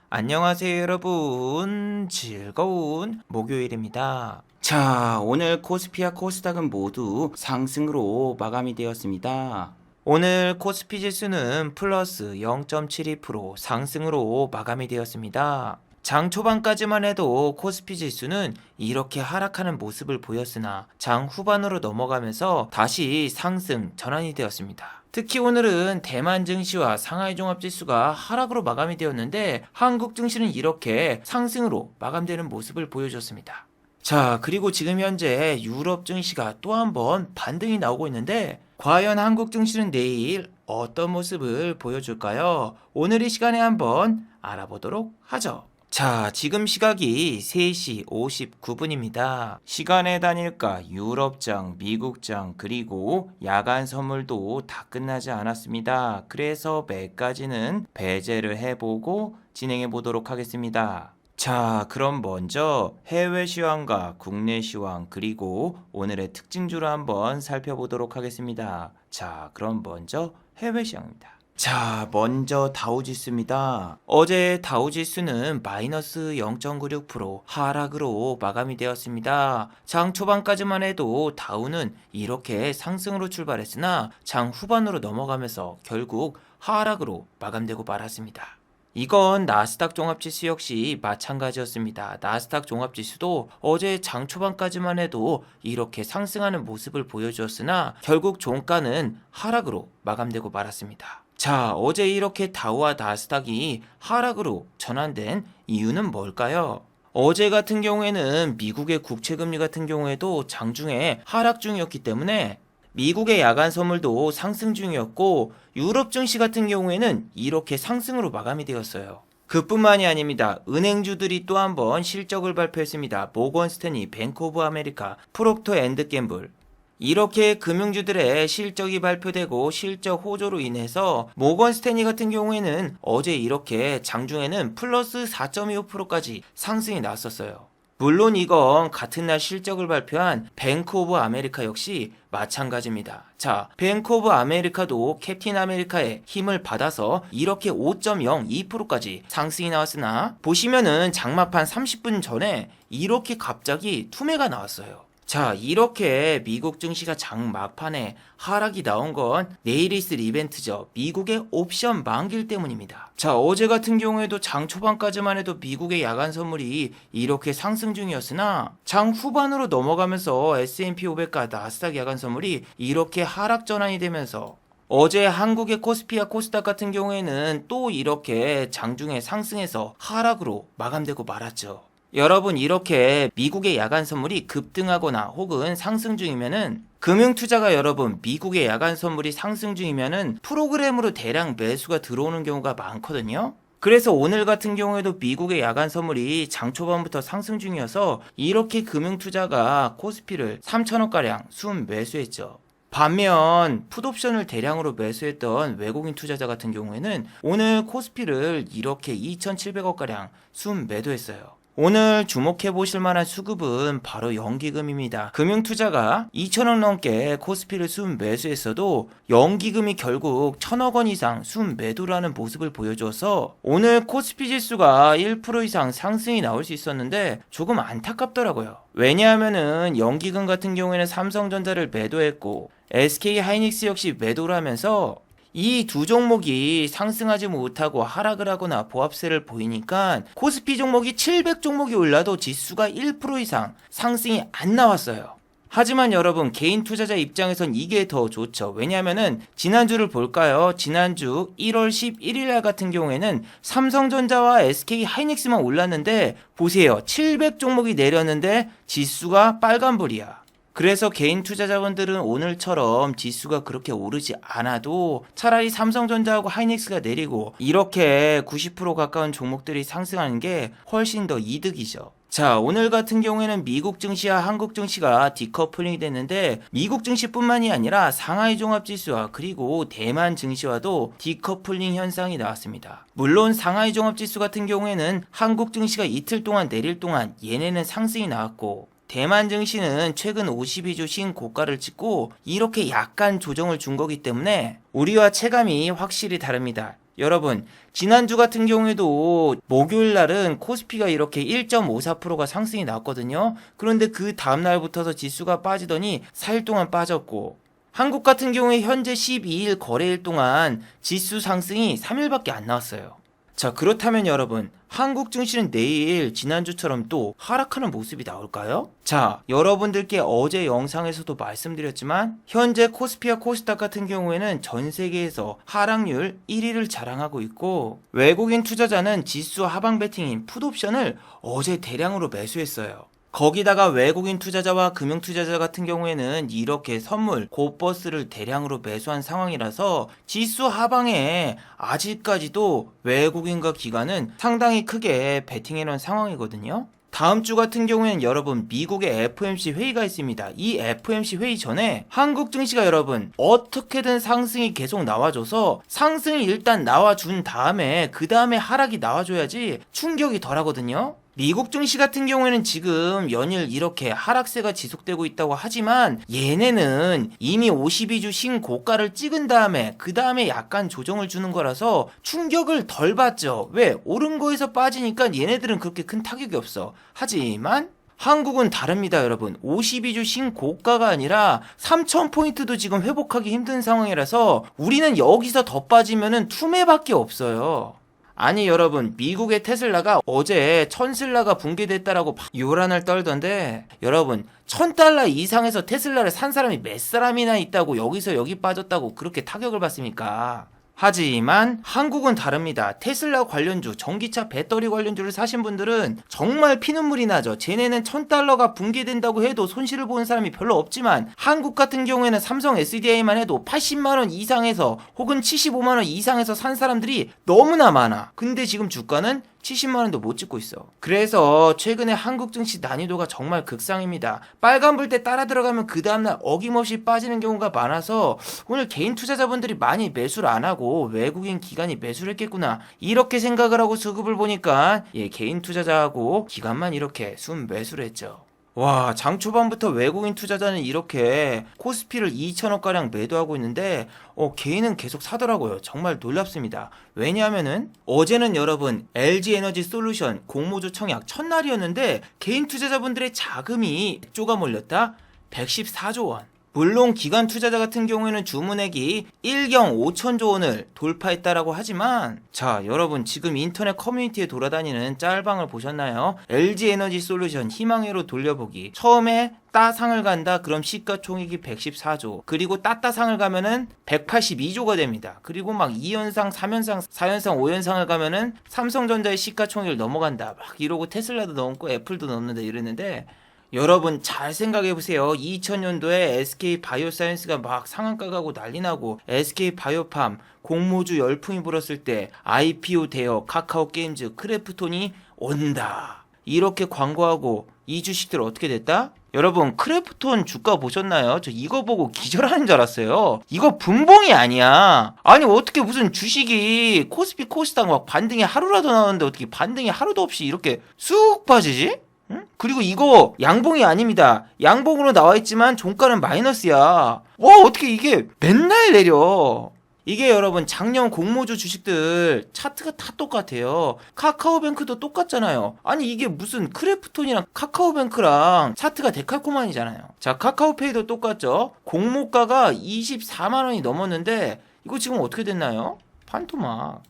안녕하세요 여러분, 즐거운 목요일입니다. 자, 오늘 코스피와 코스닥은 모두 상승으로 마감이 되었습니다. 오늘 코스피 지수는 플러스 0.72% 상승으로 마감이 되었습니다. 장 초반까지만 해도 코스피 지수는 이렇게 하락하는 모습을 보였으나 장 후반으로 넘어가면서 다시 상승 전환이 되었습니다. 특히 오늘은 대만 증시와 상하이 종합지수가 하락으로 마감이 되었는데 한국 증시는 이렇게 상승으로 마감되는 모습을 보여줬습니다. 자, 그리고 지금 현재 유럽 증시가 또 한 번 반등이 나오고 있는데 과연 한국 증시는 내일 어떤 모습을 보여줄까요? 오늘 이 시간에 한번 알아보도록 하죠. 자, 지금 시각이 3시 59분입니다. 시간의 단일가 유럽장, 미국장, 그리고 야간 선물도 다 끝나지 않았습니다. 그래서 몇 가지는 배제를 해보고 진행해 보도록 하겠습니다. 자, 그럼 먼저 해외 시황과 국내 시황 그리고 오늘의 특징주를 한번 살펴보도록 하겠습니다. 자, 그럼 먼저 해외 시황입니다. 자, 먼저 다우지수입니다. 어제 다우지수는 마이너스 0.96% 하락으로 마감이 되었습니다. 장 초반까지만 해도 다우는 이렇게 상승으로 출발했으나 장 후반으로 넘어가면서 결국 하락으로 마감되고 말았습니다. 이건 나스닥 종합지수 역시 마찬가지였습니다. 나스닥 종합지수도 어제 장 초반까지만 해도 이렇게 상승하는 모습을 보여주었으나 결국 종가는 하락으로 마감되고 말았습니다. 자, 어제 이렇게 다우와 나스닥이 하락으로 전환된 이유는 뭘까요? 어제 같은 경우에는 미국의 국채금리 같은 경우에도 장중에 하락 중이었기 때문에 미국의 야간 선물도 상승 중이었고 유럽 증시 같은 경우에는 이렇게 상승으로 마감이 되었어요. 그뿐만이 아닙니다. 은행주들이 또 한 번 실적을 발표했습니다. 모건 스탠리, 뱅크 오브 아메리카, 프록터 앤드 갬블. 이렇게 금융주들의 실적이 발표되고 실적 호조로 인해서 모건 스탠리 같은 경우에는 어제 이렇게 장중에는 플러스 4.25%까지 상승이 나왔었어요. 물론 이건 같은 날 실적을 발표한 뱅크 오브 아메리카 역시 마찬가지입니다. 자, 뱅크 오브 아메리카도 캡틴 아메리카의 힘을 받아서 이렇게 5.02%까지 상승이 나왔으나 보시면은 장마판 30분 전에 이렇게 갑자기 투매가 나왔어요. 자, 이렇게 미국 증시가 장 막판에 하락이 나온 건 내일 있을 이벤트죠. 미국의 옵션 만기일 때문입니다. 자, 어제 같은 경우에도 장 초반까지만 해도 미국의 야간 선물이 이렇게 상승 중이었으나 장 후반으로 넘어가면서 S&P 500과 나스닥 야간 선물이 이렇게 하락 전환이 되면서 어제 한국의 코스피와 코스닥 같은 경우에는 또 이렇게 장중에 상승해서 하락으로 마감되고 말았죠. 여러분, 이렇게 미국의 야간 선물이 급등하거나 혹은 상승 중이면은 금융투자가 여러분 미국의 야간 선물이 상승 중이면은 프로그램으로 대량 매수가 들어오는 경우가 많거든요. 그래서 오늘 같은 경우에도 미국의 야간 선물이 장 초반부터 상승 중이어서 이렇게 금융투자가 코스피를 3천억가량 순 매수했죠. 반면 풋옵션을 대량으로 매수했던 외국인 투자자 같은 경우에는 오늘 코스피를 이렇게 2,700억가량 순 매도했어요. 오늘 주목해 보실 만한 수급은 바로 연기금입니다. 금융투자가 2천억 넘게 코스피를 순 매수했어도 연기금이 결국 1,000억 원 이상 순 매도라는 모습을 보여줘서 오늘 코스피 지수가 1% 이상 상승이 나올 수 있었는데 조금 안타깝더라고요. 왜냐하면은 연기금 같은 경우에는 삼성전자를 매도했고 SK 하이닉스 역시 매도를 하면서 이 두 종목이 상승하지 못하고 하락을 하거나 보합세를 보이니까 코스피 종목이 700 종목이 올라도 지수가 1% 이상 상승이 안 나왔어요. 하지만 여러분, 개인 투자자 입장에선 이게 더 좋죠. 왜냐하면은 지난주를 볼까요? 지난주 1월 11일 날 같은 경우에는 삼성전자와 SK 하이닉스만 올랐는데 보세요. 700 종목이 내렸는데 지수가 빨간불이야. 그래서 개인 투자자분들은 오늘처럼 지수가 그렇게 오르지 않아도 차라리 삼성전자하고 하이닉스가 내리고 이렇게 90% 가까운 종목들이 상승하는 게 훨씬 더 이득이죠. 자, 오늘 같은 경우에는 미국 증시와 한국 증시가 디커플링이 됐는데 미국 증시뿐만이 아니라 상하이 종합지수와 그리고 대만 증시와도 디커플링 현상이 나왔습니다. 물론 상하이 종합지수 같은 경우에는 한국 증시가 이틀 동안 내릴 동안 얘네는 상승이 나왔고 대만 증시는 최근 52주 신고가를 찍고 이렇게 약간 조정을 준 거기 때문에 우리와 체감이 확실히 다릅니다. 여러분, 지난주 같은 경우에도 목요일 날은 코스피가 이렇게 1.54%가 상승이 나왔거든요. 그런데 그 다음날부터서 지수가 빠지더니 4일 동안 빠졌고, 한국 같은 경우에 현재 12일 거래일 동안 지수 상승이 3일밖에 안 나왔어요. 자, 그렇다면 여러분, 한국 증시는 내일 지난주처럼 또 하락하는 모습이 나올까요? 자, 여러분들께 어제 영상에서도 말씀드렸지만 현재 코스피와 코스닥 같은 경우에는 전 세계에서 하락률 1위를 자랑하고 있고, 외국인 투자자는 지수 하방 베팅인 풋옵션을 어제 대량으로 매수했어요. 거기다가 외국인 투자자와 금융 투자자 같은 경우에는 이렇게 선물, 고버스를 대량으로 매수한 상황이라서 지수 하방에 아직까지도 외국인과 기관은 상당히 크게 베팅해 놓은 상황이거든요. 다음 주 같은 경우에는 여러분 미국의 FOMC 회의가 있습니다. 이 FOMC 회의 전에 한국 증시가 여러분 어떻게든 상승이 계속 나와줘서 상승이 일단 나와준 다음에 그 다음에 하락이 나와줘야지 충격이 덜하거든요. 미국 증시 같은 경우에는 지금 연일 이렇게 하락세가 지속되고 있다고 하지만 얘네는 이미 52주 신고가를 찍은 다음에 그 다음에 약간 조정을 주는 거라서 충격을 덜 받죠. 왜? 오른 거에서 빠지니까 얘네들은 그렇게 큰 타격이 없어. 하지만 한국은 다릅니다, 여러분. 52주 신고가가 아니라 3,000포인트도 지금 회복하기 힘든 상황이라서 우리는 여기서 더 빠지면은 투매밖에 없어요. 아니 여러분, 미국의 테슬라가 어제 1000슬라가 붕괴됐다라고 요란을 떨던데, 여러분 1000달러 이상에서 테슬라를 산 사람이 몇 사람이나 있다고 여기서 여기 빠졌다고 그렇게 타격을 받습니까? 하지만 한국은 다릅니다. 테슬라 관련주, 전기차 배터리 관련주를 사신 분들은 정말 피눈물이 나죠. 쟤네는 1000달러가 붕괴된다고 해도 손실을 보는 사람이 별로 없지만 한국 같은 경우에는 삼성 SDI만 해도 80만원 이상에서 혹은 75만원 이상에서 산 사람들이 너무나 많아. 근데 지금 주가는 70만원도 못 찍고 있어. 그래서 최근에 한국 증시 난이도가 정말 극상입니다. 빨간불 때 따라 들어가면 그 다음날 어김없이 빠지는 경우가 많아서 오늘 개인 투자자분들이 많이 매수를 안 하고 외국인 기관이 매수를 했겠구나 이렇게 생각을 하고 수급을 보니까 개인 투자자하고 기관만 이렇게 순 매수를 했죠. 와, 장 초반부터 외국인 투자자는 이렇게 코스피를 2천억가량 매도하고 있는데 개인은 계속 사더라고요. 정말 놀랍습니다. 왜냐하면은 어제는 여러분 LG에너지솔루션 공모주 청약 첫날이었는데 개인 투자자분들의 자금이 쪼가 몰렸다? 114조 원. 물론 기관 투자자 같은 경우에는 주문액이 1경 5천조 원을 돌파했다라고 하지만, 자 여러분 지금 인터넷 커뮤니티에 돌아다니는 짤방을 보셨나요? LG에너지솔루션 희망회로 돌려보기. 처음에 따상을 간다 그럼 시가총액이 114조, 그리고 따따상을 가면은 182조가 됩니다. 그리고 막 2연상 3연상 4연상 5연상을 가면은 삼성전자의 시가총액을 넘어간다 막 이러고 테슬라도 넘고 애플도 넘는다 이랬는데, 여러분 잘 생각해보세요. 2000년도에 SK바이오사이언스가 막 상한가 가고 난리나고 SK바이오팜 공모주 열풍이 불었을 때 IPO 되어 카카오게임즈 크래프톤이 온다 이렇게 광고하고 이 주식들 어떻게 됐다? 여러분 크래프톤 주가 보셨나요? 저 이거 보고 기절하는 줄 알았어요. 이거 분봉이 아니야. 아니 어떻게 무슨 주식이 코스피 코스닥 막 반등이 하루라도 나오는데 어떻게 반등이 하루도 없이 이렇게 쑥 빠지지? 응? 그리고 이거 양봉이 아닙니다. 양봉으로 나와있지만 종가는 마이너스야. 와 어떻게 이게 맨날 내려. 이게 여러분 작년 공모주 주식들 차트가 다 똑같아요. 카카오뱅크도 똑같잖아요. 아니 이게 무슨 크래프톤이랑 카카오뱅크랑 차트가 데칼코마니잖아요. 자 카카오페이도 똑같죠. 공모가가 24만원이 넘었는데 이거 지금 어떻게 됐나요? 판토막.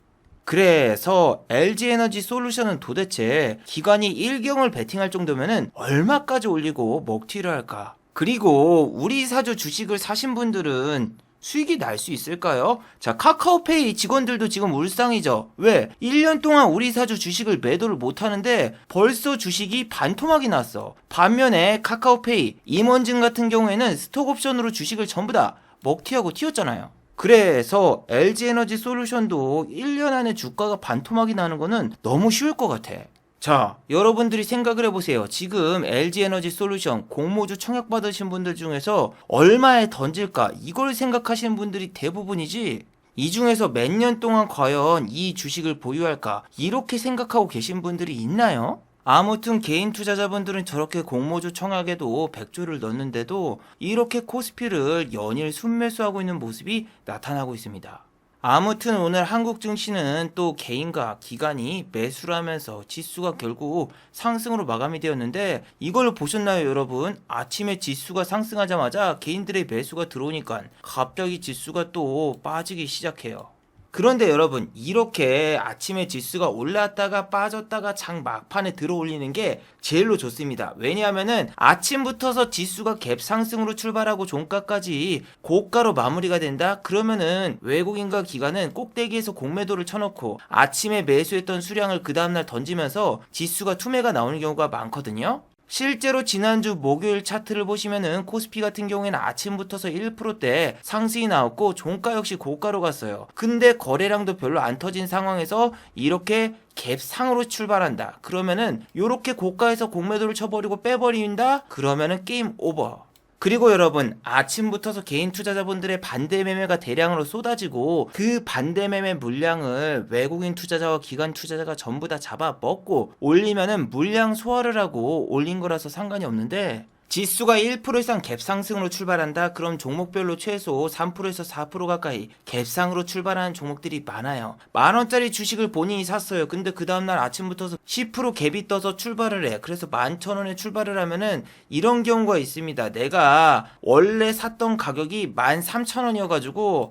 그래서 LG에너지솔루션은 도대체 기관이 1경을 베팅할 정도면은 얼마까지 올리고 먹튀를 할까? 그리고 우리 사주 주식을 사신 분들은 수익이 날 수 있을까요? 자, 카카오페이 직원들도 지금 울상이죠. 왜? 1년 동안 우리 사주 주식을 매도를 못 하는데 벌써 주식이 반토막이 났어. 반면에 카카오페이, 임원진 같은 경우에는 스톡옵션으로 주식을 전부 다 먹튀하고 튀었잖아요. 그래서 LG에너지솔루션도 1년 안에 주가가 반토막이 나는 거는 너무 쉬울 것 같아. 자, 여러분들이 생각을 해보세요. 지금 LG에너지솔루션 공모주 청약 받으신 분들 중에서 얼마에 던질까 이걸 생각하시는 분들이 대부분이지, 이 중에서 몇 년 동안 과연 이 주식을 보유할까 이렇게 생각하고 계신 분들이 있나요? 아무튼 개인 투자자분들은 저렇게 공모주 청약에도 100조를 넣는데도 이렇게 코스피를 연일 순매수하고 있는 모습이 나타나고 있습니다. 아무튼 오늘 한국 증시는 또 개인과 기관이 매수를 하면서 지수가 결국 상승으로 마감이 되었는데, 이걸 보셨나요 여러분? 아침에 지수가 상승하자마자 개인들의 매수가 들어오니까 갑자기 지수가 또 빠지기 시작해요. 그런데 여러분, 이렇게 아침에 지수가 올랐다가 빠졌다가 장 막판에 들어올리는 게 제일로 좋습니다. 왜냐하면은 아침부터서 지수가 갭 상승으로 출발하고 종가까지 고가로 마무리가 된다? 그러면은 외국인과 기관은 꼭대기에서 공매도를 쳐놓고 아침에 매수했던 수량을 그 다음날 던지면서 지수가 투매가 나오는 경우가 많거든요. 실제로 지난주 목요일 차트를 보시면은 코스피 같은 경우에는 아침부터서 1%대 상승이 나왔고 종가 역시 고가로 갔어요. 근데 거래량도 별로 안 터진 상황에서 이렇게 갭 상으로 출발한다. 그러면은 이렇게 고가에서 공매도를 쳐버리고 빼버린다? 그러면은 게임 오버. 그리고 여러분, 아침부터서 개인 투자자분들의 반대 매매가 대량으로 쏟아지고 그 반대 매매 물량을 외국인 투자자와 기관 투자자가 전부 다 잡아먹고 올리면은 물량 소화를 하고 올린 거라서 상관이 없는데, 지수가 1% 이상 갭 상승으로 출발한다? 그럼 종목별로 최소 3%에서 4% 가까이 갭상으로 출발하는 종목들이 많아요. 만원짜리 주식을 본인이 샀어요. 근데 그 다음날 아침부터 10% 갭이 떠서 출발을 해. 그래서 11,000원에 출발을 하면은 이런 경우가 있습니다. 내가 원래 샀던 가격이 13,000원이어가지고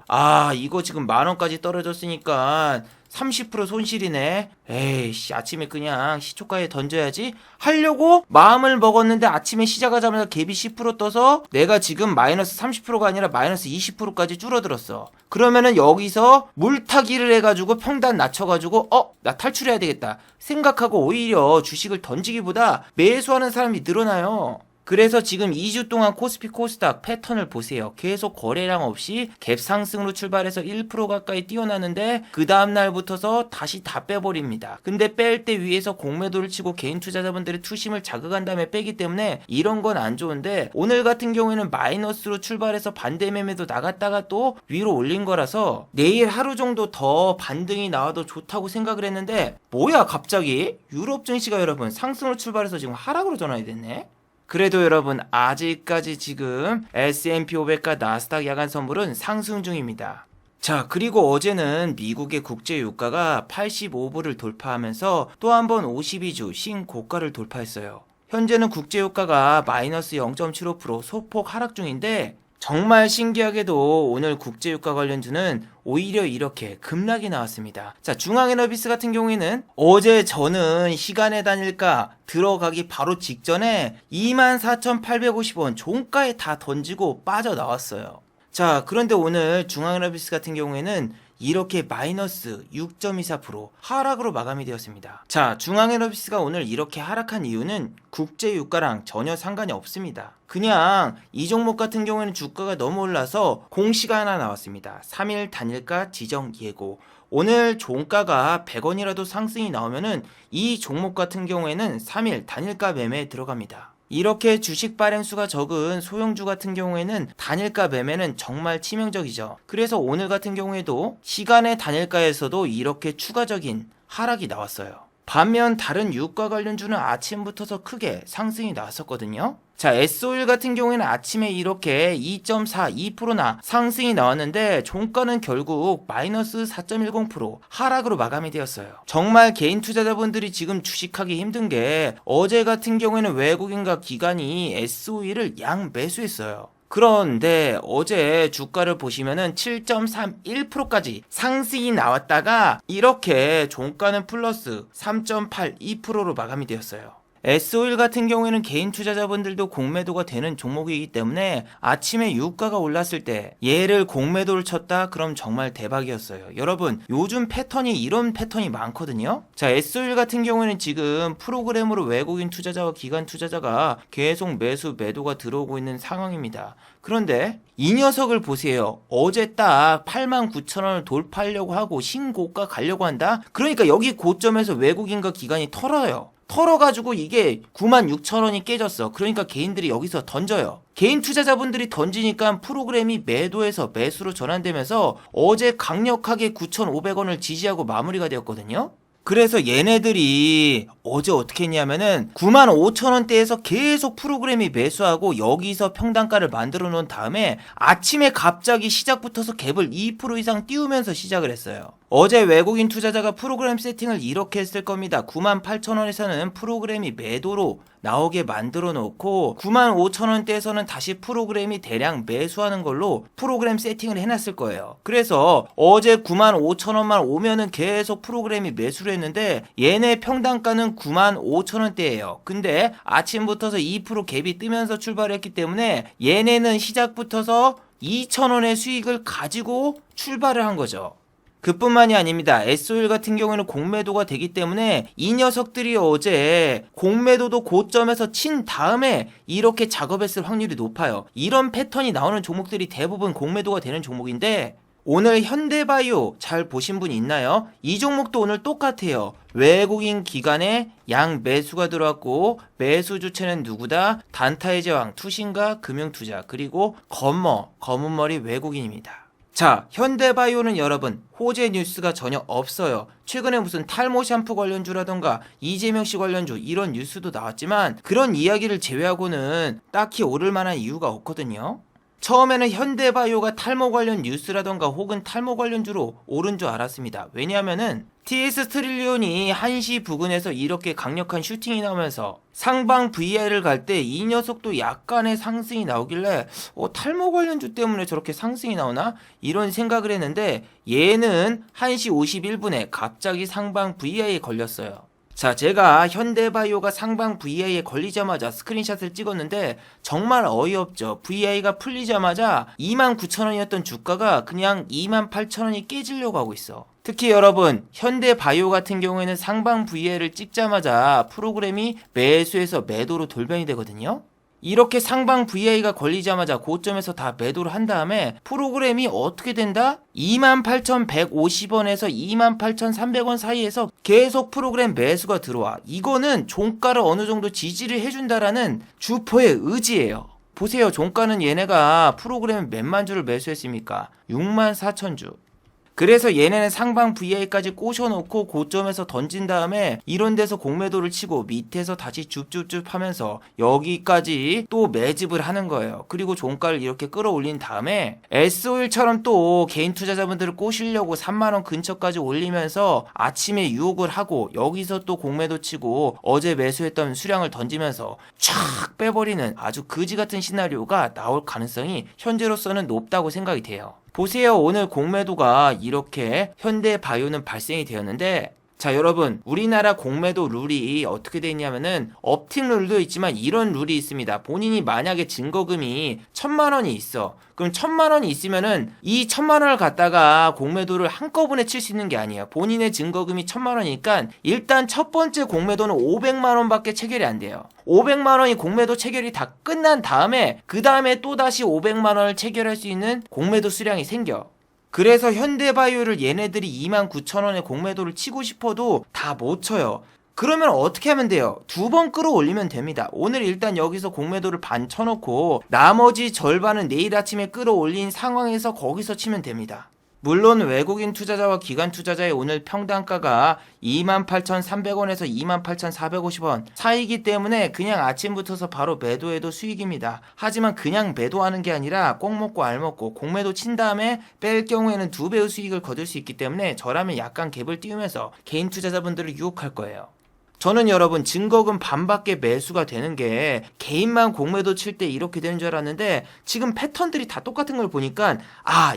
이거 지금 만원까지 떨어졌으니까 30% 손실이네. 에이씨, 아침에 그냥 시초가에 던져야지 하려고 마음을 먹었는데 아침에 시작하자마자 갭이 10% 떠서 내가 지금 마이너스 30%가 아니라 마이너스 20%까지 줄어들었어. 그러면은 여기서 물타기를 해가지고 평단 낮춰가지고 나 탈출해야 되겠다 생각하고 오히려 주식을 던지기보다 매수하는 사람이 늘어나요. 그래서 지금 2주 동안 코스피 코스닥 패턴을 보세요. 계속 거래량 없이 갭 상승으로 출발해서 1% 가까이 뛰어나는데 그 다음날부터서 다시 다 빼버립니다. 근데 뺄 때 위에서 공매도를 치고 개인 투자자분들의 투심을 자극한 다음에 빼기 때문에 이런 건 안 좋은데, 오늘 같은 경우에는 마이너스로 출발해서 반대 매매도 나갔다가 또 위로 올린 거라서 내일 하루 정도 더 반등이 나와도 좋다고 생각을 했는데, 뭐야 갑자기 유럽 증시가 여러분 상승으로 출발해서 지금 하락으로 전환이 됐네. 그래도 여러분, 아직까지 지금 S&P 500과 나스닥 야간 선물은 상승 중입니다. 자, 그리고 어제는 미국의 국제 유가가 85불을 돌파하면서 또 한 번 52주 신고가를 돌파했어요. 현재는 국제 유가가 마이너스 0.75% 소폭 하락 중인데, 정말 신기하게도 오늘 국제유가 관련주는 오히려 이렇게 급락이 나왔습니다. 자, 중앙에너비스 같은 경우에는 어제 저는 시간의 단일가 들어가기 바로 직전에 24,850원 종가에 다 던지고 빠져나왔어요. 자, 그런데 오늘 중앙에너비스 같은 경우에는 이렇게 마이너스 6.24% 하락으로 마감이 되었습니다. 자, 중앙에너비스가 오늘 이렇게 하락한 이유는 국제유가랑 전혀 상관이 없습니다. 그냥 이 종목 같은 경우에는 주가가 너무 올라서 공시가 하나 나왔습니다. 3일 단일가 지정 예고. 오늘 종가가 100원이라도 상승이 나오면은 이 종목 같은 경우에는 3일 단일가 매매에 들어갑니다. 이렇게 주식 발행수가 적은 소형주 같은 경우에는 단일가 매매는 정말 치명적이죠. 그래서 오늘 같은 경우에도 시간의 단일가에서도 이렇게 추가적인 하락이 나왔어요. 반면 다른 유가 관련주는 아침부터서 크게 상승이 나왔었거든요. 자, S-오일 같은 경우에는 아침에 이렇게 2.42%나 상승이 나왔는데 종가는 결국 마이너스 4.10% 하락으로 마감이 되었어요. 정말 개인 투자자분들이 지금 주식하기 힘든 게, 어제 같은 경우에는 외국인과 기관이 S-오일을 양 매수했어요. 그런데 어제 주가를 보시면은 7.31%까지 상승이 나왔다가 이렇게 종가는 플러스 3.82%로 마감이 되었어요. S-오일 같은 경우에는 개인 투자자분들도 공매도가 되는 종목이기 때문에 아침에 유가가 올랐을 때 얘를 공매도를 쳤다? 그럼 정말 대박이었어요. 여러분, 요즘 패턴이 이런 패턴이 많거든요. 자, S-오일 같은 경우에는 지금 프로그램으로 외국인 투자자와 기관 투자자가 계속 매수 매도가 들어오고 있는 상황입니다. 그런데 이 녀석을 보세요. 어제 딱 89,000원을 돌파하려고 하고 신고가 가려고 한다? 그러니까 여기 고점에서 외국인과 기관이 털어요. 털어가지고 이게 96,000원이 깨졌어. 그러니까 개인들이 여기서 던져요. 개인 투자자분들이 던지니까 프로그램이 매도에서 매수로 전환되면서 어제 강력하게 9,500원을 지지하고 마무리가 되었거든요. 그래서 얘네들이 어제 어떻게 했냐면은 95,000원대에서 계속 프로그램이 매수하고 여기서 평단가를 만들어 놓은 다음에 아침에 갑자기 시작부터서 갭을 2% 이상 띄우면서 시작을 했어요. 어제 외국인 투자자가 프로그램 세팅을 이렇게 했을 겁니다. 98,000원에서는 프로그램이 매도로 나오게 만들어 놓고 95,000원대에서는 다시 프로그램이 대량 매수하는 걸로 프로그램 세팅을 해놨을 거예요. 그래서 어제 95,000원만 오면은 계속 프로그램이 매수를 했는데 얘네 평단가는 95,000원대예요. 근데 아침부터서 2% 갭이 뜨면서 출발했기 때문에 얘네는 시작부터서 2,000원의 수익을 가지고 출발을 한 거죠. 그뿐만이 아닙니다. S-오일 같은 경우에는 공매도가 되기 때문에 이 녀석들이 어제 공매도도 고점에서 친 다음에 이렇게 작업했을 확률이 높아요. 이런 패턴이 나오는 종목들이 대부분 공매도가 되는 종목인데 오늘 현대바이오 잘 보신 분 있나요? 이 종목도 오늘 똑같아요. 외국인 기관에 양 매수가 들어왔고 매수 주체는 누구다? 단타의 제왕, 투신가, 금융투자, 그리고 검은 머리 외국인입니다. 자, 현대바이오는 여러분 호재 뉴스가 전혀 없어요. 최근에 무슨 탈모 샴푸 관련주라던가 이재명 씨 관련주 이런 뉴스도 나왔지만 그런 이야기를 제외하고는 딱히 오를 만한 이유가 없거든요. 처음에는 현대바이오가 탈모 관련 뉴스라던가 혹은 탈모 관련주로 오른 줄 알았습니다. 왜냐하면은 TS 트릴리온이 1시 부근에서 이렇게 강력한 슈팅이 나오면서 상방 VI를 갈 때 이 녀석도 약간의 상승이 나오길래 탈모 관련주 때문에 저렇게 상승이 나오나? 이런 생각을 했는데 얘는 1시 51분에 갑자기 상방 VI에 걸렸어요. 자, 제가 현대바이오가 상방 VI에 걸리자마자 스크린샷을 찍었는데 정말 어이없죠. VI가 풀리자마자 29,000원이었던 주가가 그냥 28,000원이 깨지려고 하고 있어. 특히 여러분 현대바이오 같은 경우에는 상방 VI를 찍자마자 프로그램이 매수에서 매도로 돌변이 되거든요. 이렇게 상방 VI가 걸리자마자 고점에서 다 매도를 한 다음에 프로그램이 어떻게 된다? 28,150원에서 28,300원 사이에서 계속 프로그램 매수가 들어와. 이거는 종가를 어느 정도 지지를 해준다라는 주포의 의지예요. 보세요. 종가는 얘네가 프로그램 몇만 주를 매수했습니까? 64,000주. 그래서 얘네는 상방 VI까지 꼬셔놓고 고점에서 던진 다음에 이런 데서 공매도를 치고 밑에서 다시 줍줍줍 하면서 여기까지 또 매집을 하는 거예요. 그리고 종가를 이렇게 끌어올린 다음에 S-오일처럼 또 개인 투자자분들을 꼬시려고 3만원 근처까지 올리면서 아침에 유혹을 하고 여기서 또 공매도 치고 어제 매수했던 수량을 던지면서 촥 빼버리는 아주 그지 같은 시나리오가 나올 가능성이 현재로서는 높다고 생각이 돼요. 보세요. 오늘 공매도가 이렇게 현대바이오는 발생이 되었는데 자, 여러분 우리나라 공매도 룰이 어떻게 되어 있냐면은 업팅 룰도 있지만 이런 룰이 있습니다. 본인이 만약에 증거금이 1,000만원이 있어. 그럼 1,000만원이 있으면은 이 1,000만원을 갖다가 공매도를 한꺼번에 칠 수 있는 게 아니에요. 본인의 증거금이 1,000만원이니까 일단 첫 번째 공매도는 500만원밖에 체결이 안 돼요. 500만원이 공매도 체결이 다 끝난 다음에 그 다음에 또다시 500만원을 체결할 수 있는 공매도 수량이 생겨. 그래서 현대바이오를 얘네들이 29,000원에 공매도를 치고 싶어도 다 못 쳐요. 그러면 어떻게 하면 돼요? 2번 끌어올리면 됩니다. 오늘 일단 여기서 공매도를 반 쳐놓고 나머지 절반은 내일 아침에 끌어올린 상황에서 거기서 치면 됩니다. 물론 외국인 투자자와 기관 투자자의 오늘 평단가가 28,300원에서 28,450원 사이기 때문에 그냥 아침부터서 바로 매도해도 수익입니다. 하지만 그냥 매도하는 게 아니라 꼭 먹고 알 먹고 공매도 친 다음에 뺄 경우에는 2배의 수익을 거둘 수 있기 때문에 저라면 약간 갭을 띄우면서 개인 투자자분들을 유혹할 거예요. 저는 여러분 증거금 반밖에 매수가 되는 게 개인만 공매도 칠 때 이렇게 되는 줄 알았는데 지금 패턴들이 다 똑같은 걸 보니까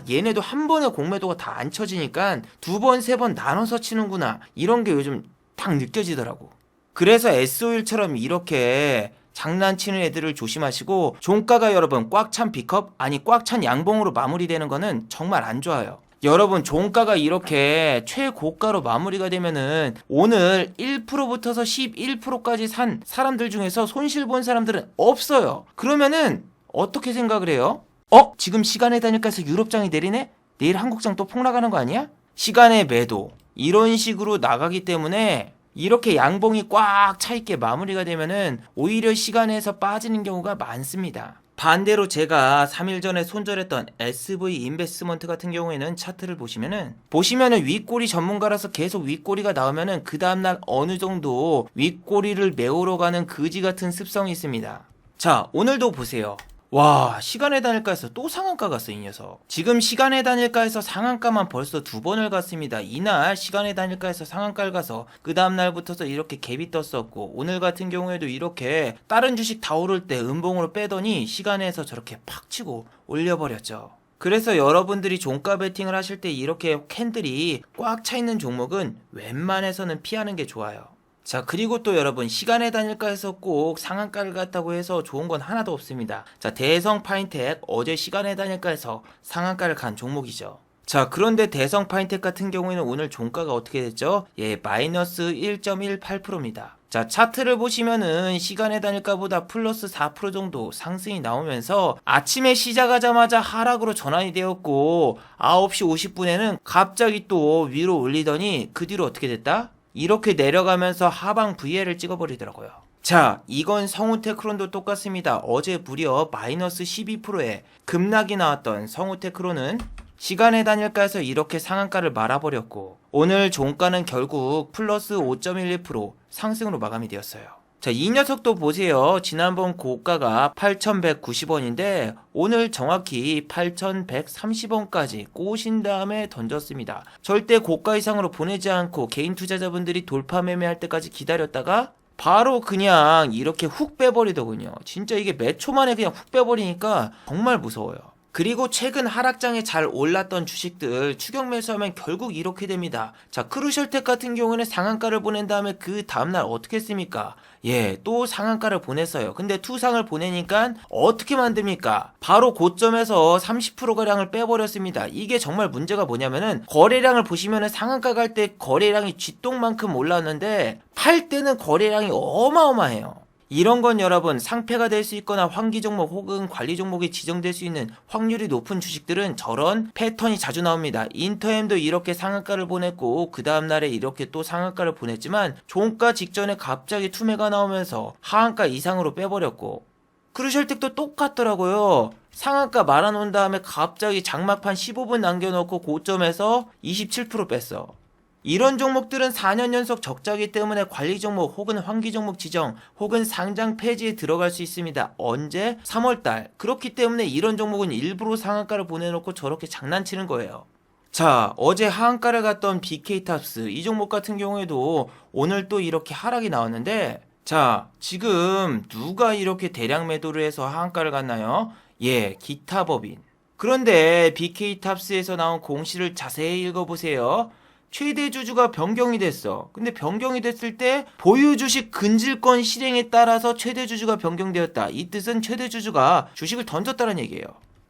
얘네도 한 번에 공매도가 다 안 쳐지니까 2번, 3번 나눠서 치는구나 이런 게 요즘 딱 느껴지더라고. 그래서 S-오일처럼 이렇게 장난치는 애들을 조심하시고 종가가 여러분 꽉 찬 B컵 아니 꽉 찬 양봉으로 마무리되는 거는 정말 안 좋아요. 여러분 종가가 이렇게 최고가로 마무리가 되면은 오늘 1%부터서 11%까지 산 사람들 중에서 손실 본 사람들은 없어요. 그러면은 어떻게 생각을 해요? 지금 시간에 다니까 해서 유럽장이 내리네? 내일 한국장 또 폭락하는 거 아니야? 시간에 매도 이런 식으로 나가기 때문에 이렇게 양봉이 꽉 차 있게 마무리가 되면은 오히려 시간에서 빠지는 경우가 많습니다. 반대로 제가 3일 전에 손절했던 SV 인베스트먼트 같은 경우에는 차트를 보시면은 윗꼬리 전문가라서 계속 윗꼬리가 나오면은 그 다음날 어느 정도 윗꼬리를 메우러 가는 그지 같은 습성이 있습니다. 자, 오늘도 보세요. 와, 시간의 단일가에서 또 상한가 갔어, 이 녀석. 지금 시간의 단일가에서 상한가만 벌써 2번을 갔습니다. 이날 시간의 단일가에서 상한가를 가서 그 다음날부터서 이렇게 갭이 떴었고, 오늘 같은 경우에도 이렇게 다른 주식 다 오를 때 음봉으로 빼더니 시간에서 저렇게 팍 치고 올려버렸죠. 그래서 여러분들이 종가 베팅을 하실 때 이렇게 캔들이 꽉 차 있는 종목은 웬만해서는 피하는 게 좋아요. 자, 그리고 또 여러분, 시간의 단일가에서 꼭 상한가를 갔다고 해서 좋은 건 하나도 없습니다. 자, 대성 파인텍 어제 시간의 단일가에서 상한가를 간 종목이죠. 자, 그런데 대성 파인텍 같은 경우에는 오늘 종가가 어떻게 됐죠? 예, 마이너스 1.18%입니다. 자, 차트를 보시면은 시간의 단일가보다 플러스 4% 정도 상승이 나오면서 아침에 시작하자마자 하락으로 전환이 되었고 9시 50분에는 갑자기 또 위로 올리더니 그 뒤로 어떻게 됐다? 이렇게 내려가면서 하방 VL을 찍어버리더라고요. 자, 이건 성우테크론도 똑같습니다. 어제 무려 마이너스 12%의 급락이 나왔던 성우테크론은 시간의 단일가에서 이렇게 상한가를 말아버렸고 오늘 종가는 결국 플러스 5.11% 상승으로 마감이 되었어요. 자, 이 녀석도 보세요. 지난번 고가가 8,190원인데 오늘 정확히 8,130원까지 꼬신 다음에 던졌습니다. 절대 고가 이상으로 보내지 않고 개인 투자자분들이 돌파 매매할 때까지 기다렸다가 바로 그냥 이렇게 훅 빼버리더군요. 진짜 이게 몇 초 만에 그냥 훅 빼버리니까 정말 무서워요. 그리고 최근 하락장에 잘 올랐던 주식들 추격 매수하면 결국 이렇게 됩니다. 자, 크루셜텍 같은 경우는 상한가를 보낸 다음에 그 다음날 어떻게 했습니까? 예, 또 상한가를 보냈어요. 근데 투상을 보내니까 어떻게 만듭니까? 바로 고점에서 30%가량을 빼버렸습니다. 이게 정말 문제가 뭐냐면은 거래량을 보시면은 상한가 갈 때 거래량이 쥐똥만큼 올랐는데 팔 때는 거래량이 어마어마해요. 이런 건 여러분 상패가 될 수 있거나 환기 종목 혹은 관리 종목이 지정될 수 있는 확률이 높은 주식들은 저런 패턴이 자주 나옵니다. 인터엠도 이렇게 상한가를 보냈고 그 다음날에 이렇게 또 상한가를 보냈지만 종가 직전에 갑자기 투매가 나오면서 하한가 이상으로 빼버렸고 크루셜텍도 똑같더라고요. 상한가 말아놓은 다음에 갑자기 장막판 15분 남겨놓고 고점에서 27% 뺐어. 이런 종목들은 4년 연속 적자기 때문에 관리 종목 혹은 환기 종목 지정 혹은 상장 폐지에 들어갈 수 있습니다. 언제? 3월달. 그렇기 때문에 이런 종목은 일부러 상한가를 보내놓고 저렇게 장난치는 거예요. 자, 어제 하한가를 갔던 BK탑스 이 종목 같은 경우에도 오늘 또 이렇게 하락이 나왔는데 자, 지금 누가 이렇게 대량 매도를 해서 하한가를 갔나요? 예, 기타법인. 그런데 BK탑스에서 나온 공시를 자세히 읽어보세요. 최대 주주가 변경이 됐어. 근데 변경이 됐을 때 보유 주식 근질권 실행에 따라서 최대 주주가 변경되었다. 이 뜻은 최대 주주가 주식을 던졌다는 얘기예요.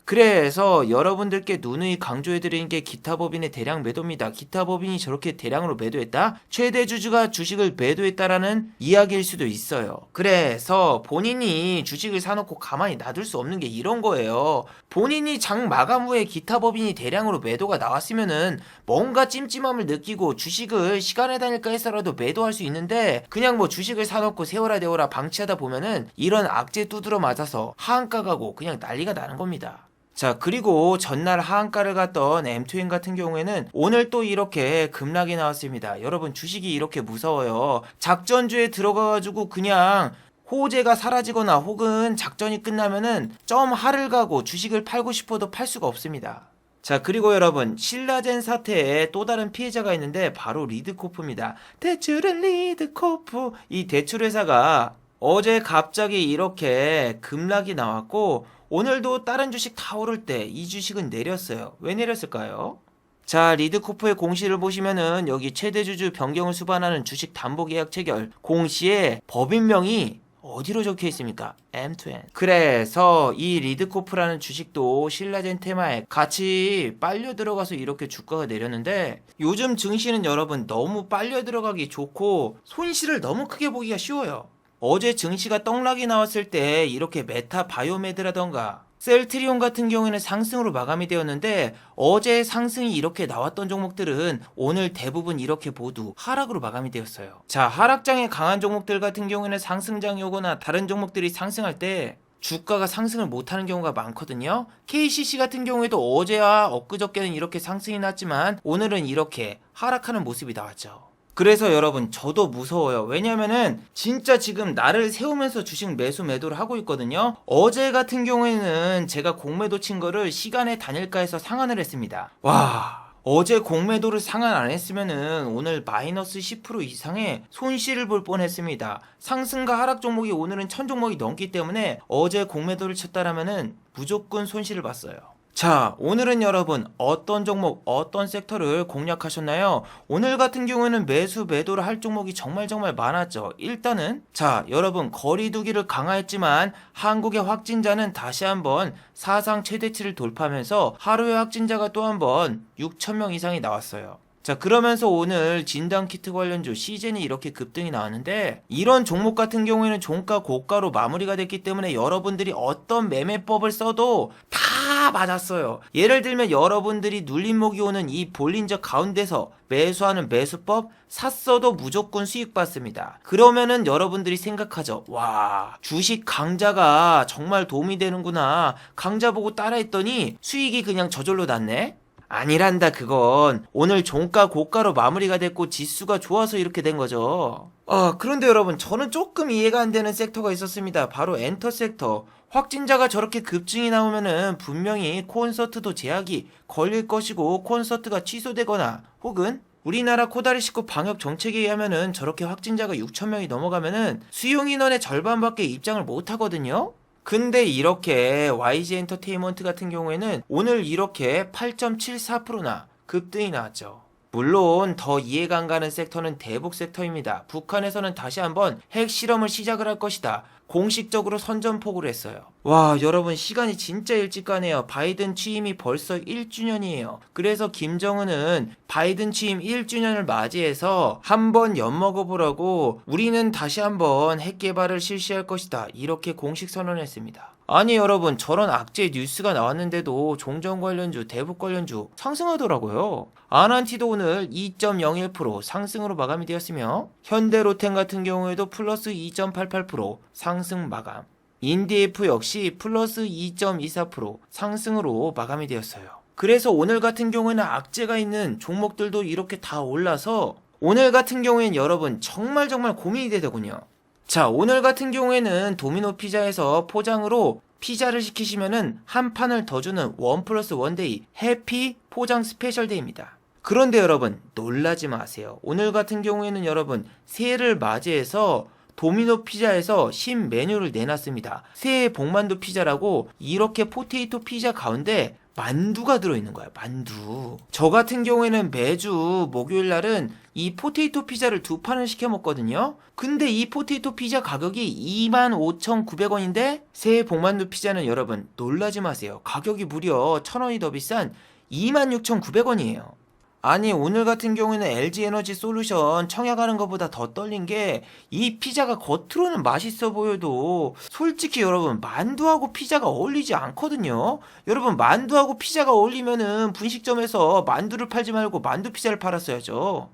그래서 여러분들께 누누이 강조해드리는 게 기타법인의 대량 매도입니다. 기타법인이 저렇게 대량으로 매도했다? 최대 주주가 주식을 매도했다라는 이야기일 수도 있어요. 그래서 본인이 주식을 사놓고 가만히 놔둘 수 없는 게 이런 거예요. 본인이 장 마감 후에 기타법인이 대량으로 매도가 나왔으면은 뭔가 찜찜함을 느끼고 주식을 시간의 단일가에서라도 매도할 수 있는데 그냥 뭐 주식을 사놓고 세워라 내워라 방치하다 보면은 이런 악재 두드러 맞아서 하한가 가고 그냥 난리가 나는 겁니다. 자, 그리고 전날 하한가를 갔던 M2M 같은 경우에는 오늘 또 이렇게 급락이 나왔습니다. 여러분 주식이 이렇게 무서워요. 작전주에 들어가가지고 그냥 호재가 사라지거나 혹은 작전이 끝나면은 점 하를 가고 주식을 팔고 싶어도 팔 수가 없습니다. 자, 그리고 여러분 신라젠 사태에 또 다른 피해자가 있는데 바로 리드코프입니다. 대출은 리드코프. 이 대출회사가 어제 갑자기 이렇게 급락이 나왔고 오늘도 다른 주식 다 오를 때 이 주식은 내렸어요. 왜 내렸을까요? 자, 리드코프의 공시를 보시면은 여기 최대주주 변경을 수반하는 주식 담보계약 체결 공시에 법인명이 어디로 적혀 있습니까? M2M. 그래서 이 리드코프라는 주식도 신라젠 테마에 같이 빨려 들어가서 이렇게 주가가 내렸는데 요즘 증시는 여러분 너무 빨려 들어가기 좋고 손실을 너무 크게 보기가 쉬워요. 어제 증시가 떡락이 나왔을 때 이렇게 메타 바이오메드라던가 셀트리온 같은 경우에는 상승으로 마감이 되었는데 어제 상승이 이렇게 나왔던 종목들은 오늘 대부분 이렇게 모두 하락으로 마감이 되었어요. 자, 하락장에 강한 종목들 같은 경우에는 상승장이 오거나 다른 종목들이 상승할 때 주가가 상승을 못하는 경우가 많거든요. KCC 같은 경우에도 어제와 엊그저께는 이렇게 상승이 났지만 오늘은 이렇게 하락하는 모습이 나왔죠. 그래서 여러분 저도 무서워요. 왜냐면은 진짜 지금 날을 세우면서 주식 매수 매도를 하고 있거든요. 어제 같은 경우에는 제가 공매도 친 거를 시간의 단일가에서 상환을 했습니다. 와, 어제 공매도를 상환 안 했으면은 오늘 마이너스 10% 이상의 손실을 볼 뻔했습니다. 상승과 하락 종목이 오늘은 1000종목이 넘기 때문에 어제 공매도를 쳤다라면은 무조건 손실을 봤어요. 자, 오늘은 여러분 어떤 종목, 어떤 섹터를 공략하셨나요? 오늘 같은 경우에는 매수, 매도를 할 종목이 정말 많았죠. 일단은 자, 여러분 거리두기를 강화했지만 한국의 확진자는 다시 한번 사상 최대치를 돌파하면서 하루의 확진자가 또 한번 6,000명 이상이 나왔어요. 자, 그러면서 오늘 진단키트 관련주 시즌이 이렇게 급등이 나왔는데 이런 종목 같은 경우에는 종가 고가로 마무리가 됐기 때문에 여러분들이 어떤 매매법을 써도 다 맞았어요. 예를 들면 여러분들이 눌림목이 오는 이 볼린저 가운데서 매수하는 매수법 샀어도 무조건 수익 받습니다. 그러면은 여러분들이 생각하죠. 와, 주식 강자가 정말 도움이 되는구나. 강자 보고 따라했더니 수익이 그냥 저절로 났네. 아니란다. 그건 오늘 종가 고가로 마무리가 됐고 지수가 좋아서 이렇게 된 거죠. 그런데 여러분 저는 조금 이해가 안 되는 섹터가 있었습니다. 바로 엔터 섹터. 확진자가 저렇게 급증이 나오면은 분명히 콘서트도 제약이 걸릴 것이고 콘서트가 취소되거나 혹은 우리나라 코다리19 방역 정책에 의하면은 저렇게 확진자가 6,000명이 넘어가면은 수용 인원의 절반밖에 입장을 못 하거든요. 근데 이렇게 YG 엔터테인먼트 같은 경우에는 오늘 이렇게 8.74%나 급등이 나왔죠. 물론 더 이해가 안 가는 섹터는 대북 섹터입니다. 북한에서는 다시 한번 핵실험을 시작을 할 것이다. 공식적으로 선전포고를 했어요. 와, 여러분 시간이 진짜 일찍 가네요. 바이든 취임이 벌써 1주년이에요. 그래서 김정은은 바이든 취임 1주년을 맞이해서 한번 엿먹어보라고 우리는 다시 한번 핵 개발을 실시할 것이다. 이렇게 공식 선언했습니다. 아니 여러분 저런 악재 뉴스가 나왔는데도 종전 관련주, 대북 관련주 상승하더라고요. 아난티도 오늘 2.01% 상승으로 마감이 되었으며 현대로템 같은 경우에도 플러스 2.88% 상승 마감. 인디에프 역시 플러스 2.24% 상승으로 마감이 되었어요. 그래서 오늘 같은 경우에는 악재가 있는 종목들도 이렇게 다 올라서 오늘 같은 경우에는 여러분 정말 고민이 되더군요. 자, 오늘 같은 경우에는 도미노 피자에서 포장으로 피자를 시키시면은 한 판을 더 주는 1+1 데이 해피 포장 스페셜 데이입니다. 그런데 여러분 놀라지 마세요. 오늘 같은 경우에는 여러분 새해를 맞이해서 도미노 피자에서 신메뉴를 내놨습니다. 새해 복만두 피자라고 이렇게 포테이토 피자 가운데 만두가 들어있는 거야. 만두. 저 같은 경우에는 매주 목요일 날은 이 포테이토 피자를 2판을 시켜 먹거든요. 근데 이 포테이토 피자 가격이 25,900원인데 새해 복만두 피자는 여러분 놀라지 마세요. 가격이 무려 1,000원이 더 비싼 26,900원이에요. 아니 오늘 같은 경우에는 LG에너지 솔루션 청약하는 것보다 더 떨린 게 이 피자가 겉으로는 맛있어 보여도 솔직히 여러분 만두하고 피자가 어울리지 않거든요. 여러분 만두하고 피자가 어울리면은 분식점에서 만두를 팔지 말고 만두 피자를 팔았어야죠.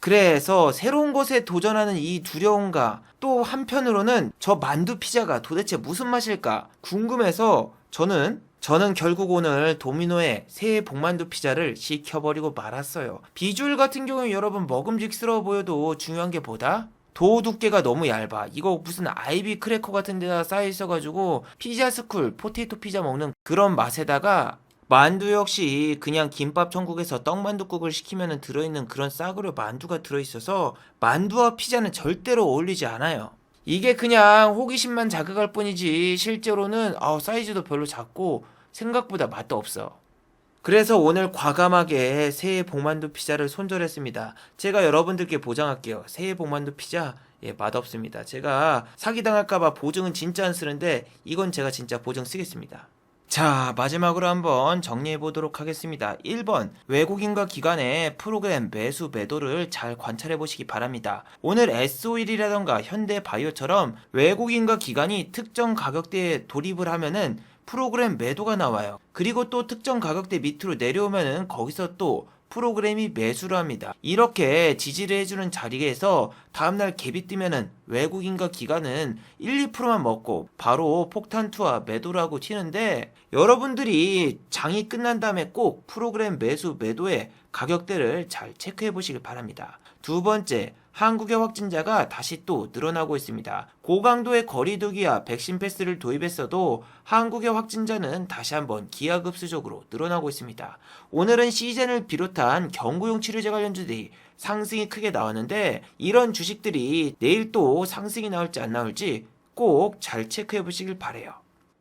그래서 새로운 것에 도전하는 이 두려움과 또 한편으로는 저 만두 피자가 도대체 무슨 맛일까 궁금해서 저는 결국 오늘 도미노의 새해 복만두 피자를 시켜버리고 말았어요. 비주얼 같은 경우에 여러분 먹음직스러워 보여도 중요한 게 뭐다? 도 두께가 너무 얇아. 이거 무슨 아이비 크래커 같은 데다 쌓여 있어가지고 피자스쿨 포테이토 피자 먹는 그런 맛에다가 만두 역시 그냥 김밥 천국에서 떡만둣국을 시키면 들어있는 그런 싸구려 만두가 들어있어서 만두와 피자는 절대로 어울리지 않아요. 이게 그냥 호기심만 자극할 뿐이지 실제로는 사이즈도 별로 작고 생각보다 맛도 없어. 그래서 오늘 과감하게 새해 복만두 피자를 손절했습니다. 제가 여러분들께 보장할게요. 새해 복만두 피자 맛없습니다. 제가 사기당할까봐 보증은 진짜 안 쓰는데 이건 제가 진짜 보증 쓰겠습니다. 자, 마지막으로 한번 정리해 보도록 하겠습니다. 1번, 외국인과 기관의 프로그램 매수 매도를 잘 관찰해 보시기 바랍니다. 오늘 S-오일이라던가 현대바이오처럼 외국인과 기관이 특정 가격대에 돌입을 하면은 프로그램 매도가 나와요. 그리고 또 특정 가격대 밑으로 내려오면은 거기서 또 프로그램이 매수를 합니다. 이렇게 지지를 해주는 자리에서 다음날 갭이 뜨면은 외국인과 기관은 1, 2%만 먹고 바로 폭탄 투하 매도를 하고 튀는데, 여러분들이 장이 끝난 다음에 꼭 프로그램 매수 매도의 가격대를 잘 체크해 보시길 바랍니다. 두 번째, 한국의 확진자가 다시 또 늘어나고 있습니다. 고강도의 거리두기와 백신 패스를 도입했어도 한국의 확진자는 다시 한번 기하급수적으로 늘어나고 있습니다. 오늘은 시즌을 비롯한 경구용 치료제 관련주들이 상승이 크게 나왔는데, 이런 주식들이 내일 또 상승이 나올지 안 나올지 꼭 잘 체크해 보시길 바래요.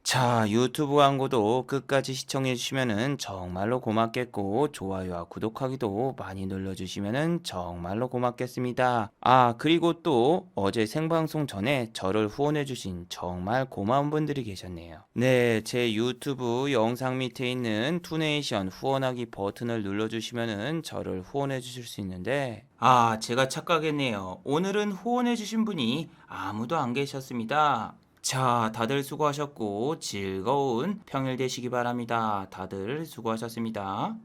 자, 유튜브 광고도 끝까지 시청해주시면 정말로 고맙겠고, 좋아요와 구독하기도 많이 눌러주시면 정말로 고맙겠습니다. 아, 그리고 또 어제 생방송 전에 저를 후원해주신 정말 고마운 분들이 계셨네요. 네, 제 유튜브 영상 밑에 있는 투네이션 후원하기 버튼을 눌러주시면 저를 후원해주실 수 있는데, 아, 제가 착각했네요. 오늘은 후원해주신 분이 아무도 안 계셨습니다. 자, 다들 수고하셨고 즐거운 평일 되시기 바랍니다. 다들 수고하셨습니다.